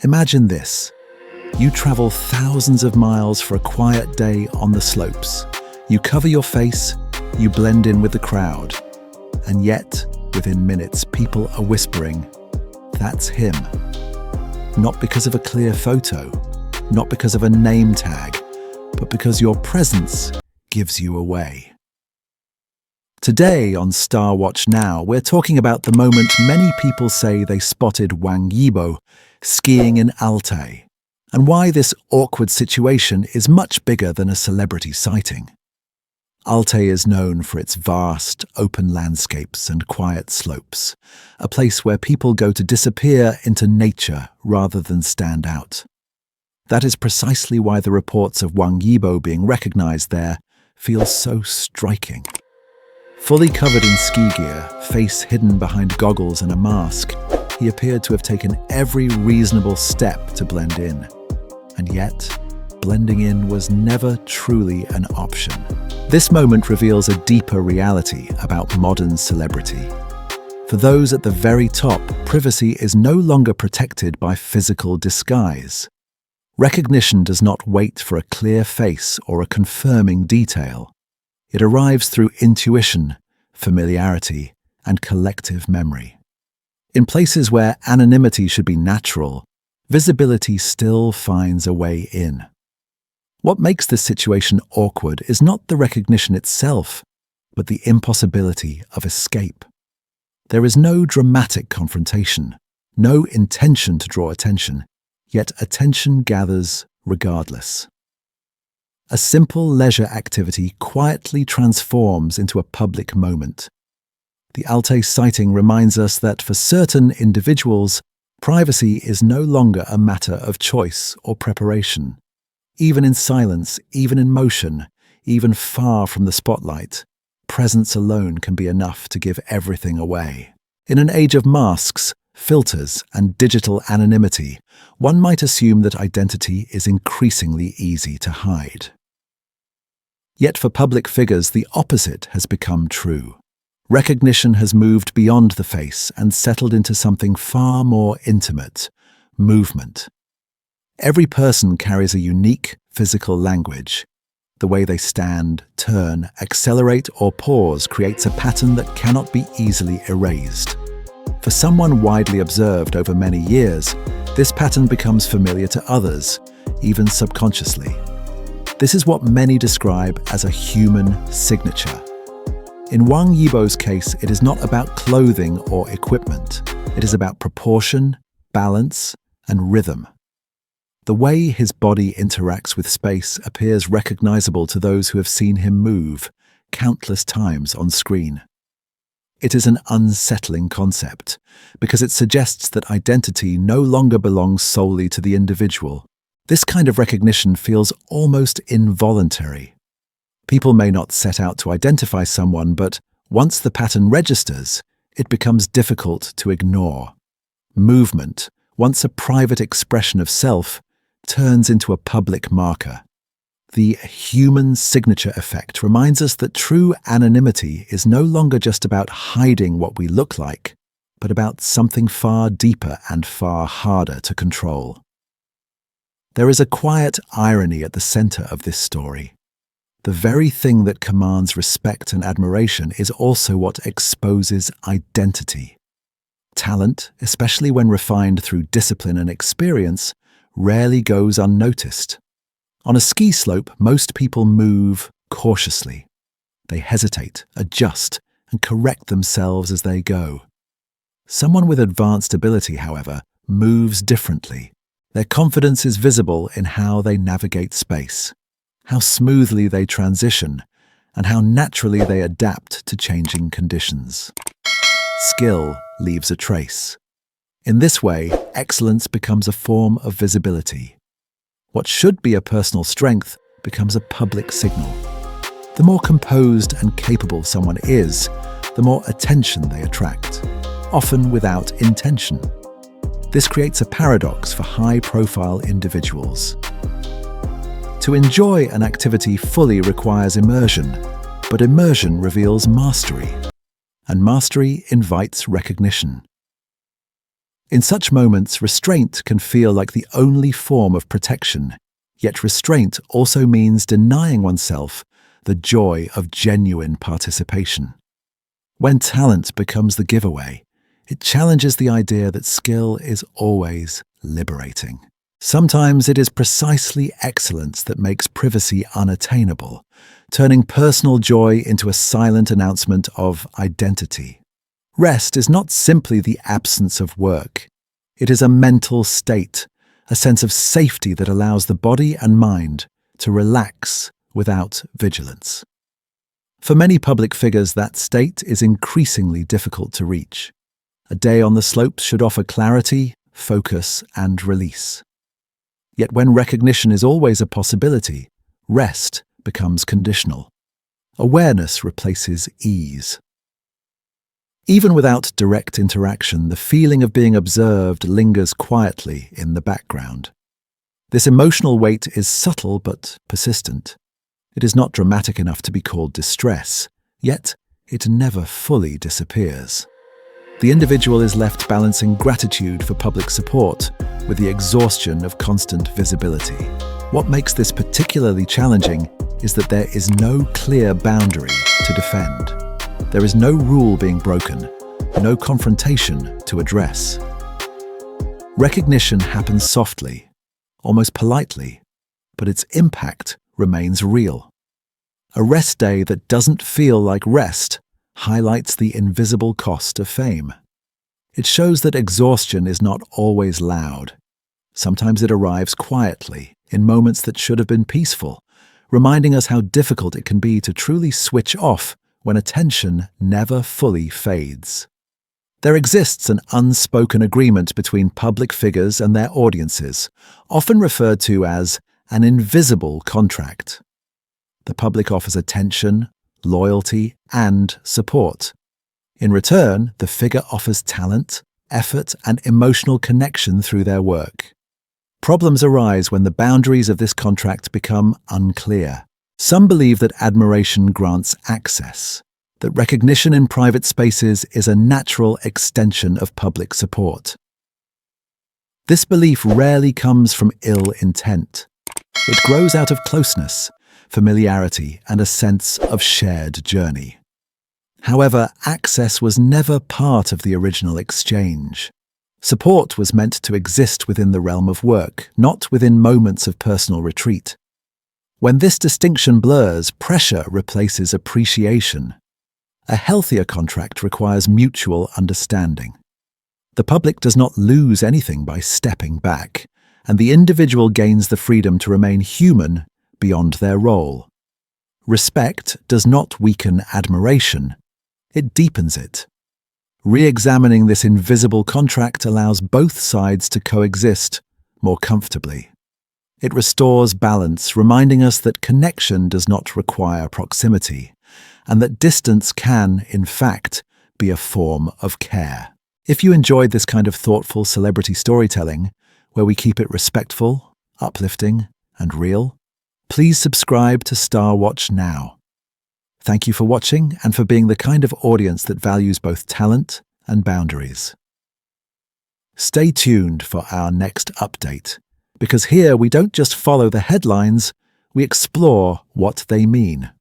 Imagine this. You travel thousands of miles for a quiet day on the slopes. You cover your face, you blend in with the crowd. And yet, within minutes, people are whispering, "That's him." Not because of a clear photo, not because of a name tag, but because your presence gives you away. Today on StarWatch Now, we're talking about the moment many people say they spotted Wang Yibo skiing in Altay, and why this awkward situation is much bigger than a celebrity sighting. Altay is known for its vast, open landscapes and quiet slopes, a place where people go to disappear into nature rather than stand out. That is precisely why the reports of Wang Yibo being recognized there feel so striking. Fully covered in ski gear, face hidden behind goggles and a mask, he appeared to have taken every reasonable step to blend in. And yet, blending in was never truly an option. This moment reveals a deeper reality about modern celebrity. For those at the very top, privacy is no longer protected by physical disguise. Recognition does not wait for a clear face or a confirming detail. It arrives through intuition, familiarity, and collective memory. In places where anonymity should be natural, visibility still finds a way in. What makes this situation awkward is not the recognition itself, but the impossibility of escape. There is no dramatic confrontation, no intention to draw attention, yet attention gathers regardless. A simple leisure activity quietly transforms into a public moment. The Altay sighting reminds us that for certain individuals, privacy is no longer a matter of choice or preparation. Even in silence, even in motion, even far from the spotlight, presence alone can be enough to give everything away. In an age of masks, filters, and digital anonymity, one might assume that identity is increasingly easy to hide. Yet for public figures, the opposite has become true. Recognition has moved beyond the face and settled into something far more intimate: movement. Every person carries a unique physical language. The way they stand, turn, accelerate, or pause creates a pattern that cannot be easily erased. For someone widely observed over many years, this pattern becomes familiar to others, even subconsciously. This is what many describe as a human signature. In Wang Yibo's case, it is not about clothing or equipment. It is about proportion, balance, and rhythm. The way his body interacts with space appears recognizable to those who have seen him move countless times on screen. It is an unsettling concept, because it suggests that identity no longer belongs solely to the individual. This kind of recognition feels almost involuntary. People may not set out to identify someone, but once the pattern registers, it becomes difficult to ignore. Movement, once a private expression of self, turns into a public marker. The human signature effect reminds us that true anonymity is no longer just about hiding what we look like, but about something far deeper and far harder to control. There is a quiet irony at the center of this story. The very thing that commands respect and admiration is also what exposes identity. Talent, especially when refined through discipline and experience, rarely goes unnoticed. On a ski slope, most people move cautiously. They hesitate, adjust, and correct themselves as they go. Someone with advanced ability, however, moves differently. Their confidence is visible in how they navigate space, how smoothly they transition, and how naturally they adapt to changing conditions. Skill leaves a trace. In this way, excellence becomes a form of visibility. What should be a personal strength becomes a public signal. The more composed and capable someone is, the more attention they attract, often without intention. This creates a paradox for high-profile individuals. To enjoy an activity fully requires immersion, but immersion reveals mastery, and mastery invites recognition. In such moments, restraint can feel like the only form of protection, yet restraint also means denying oneself the joy of genuine participation. When talent becomes the giveaway, it challenges the idea that skill is always liberating. Sometimes it is precisely excellence that makes privacy unattainable, turning personal joy into a silent announcement of identity. Rest is not simply the absence of work. It is a mental state, a sense of safety that allows the body and mind to relax without vigilance. For many public figures, that state is increasingly difficult to reach. A day on the slopes should offer clarity, focus, and release. Yet when recognition is always a possibility, rest becomes conditional. Awareness replaces ease. Even without direct interaction, the feeling of being observed lingers quietly in the background. This emotional weight is subtle but persistent. It is not dramatic enough to be called distress, yet it never fully disappears. The individual is left balancing gratitude for public support with the exhaustion of constant visibility. What makes this particularly challenging is that there is no clear boundary to defend. There is no rule being broken, no confrontation to address. Recognition happens softly, almost politely, but its impact remains real. A rest day that doesn't feel like rest highlights the invisible cost of fame. It shows that exhaustion is not always loud. Sometimes it arrives quietly, in moments that should have been peaceful, reminding us how difficult it can be to truly switch off when attention never fully fades. There exists an unspoken agreement between public figures and their audiences, often referred to as an invisible contract. The public offers attention, loyalty, and support. In return, the figure offers talent, effort, and emotional connection through their work. Problems arise when the boundaries of this contract become unclear. Some believe that admiration grants access, that recognition in private spaces is a natural extension of public support. This belief rarely comes from ill intent. It grows out of closeness, familiarity, and a sense of shared journey. However, access was never part of the original exchange. Support was meant to exist within the realm of work, not within moments of personal retreat. When this distinction blurs, pressure replaces appreciation. A healthier contract requires mutual understanding. The public does not lose anything by stepping back, and the individual gains the freedom to remain human beyond their role. Respect does not weaken admiration, it deepens it. Re-examining this invisible contract allows both sides to coexist more comfortably. It restores balance, reminding us that connection does not require proximity, and that distance can, in fact, be a form of care. If you enjoyed this kind of thoughtful celebrity storytelling, where we keep it respectful, uplifting, and real, please subscribe to StarWatch Now. Thank you for watching and for being the kind of audience that values both talent and boundaries. Stay tuned for our next update, because here we don't just follow the headlines, we explore what they mean.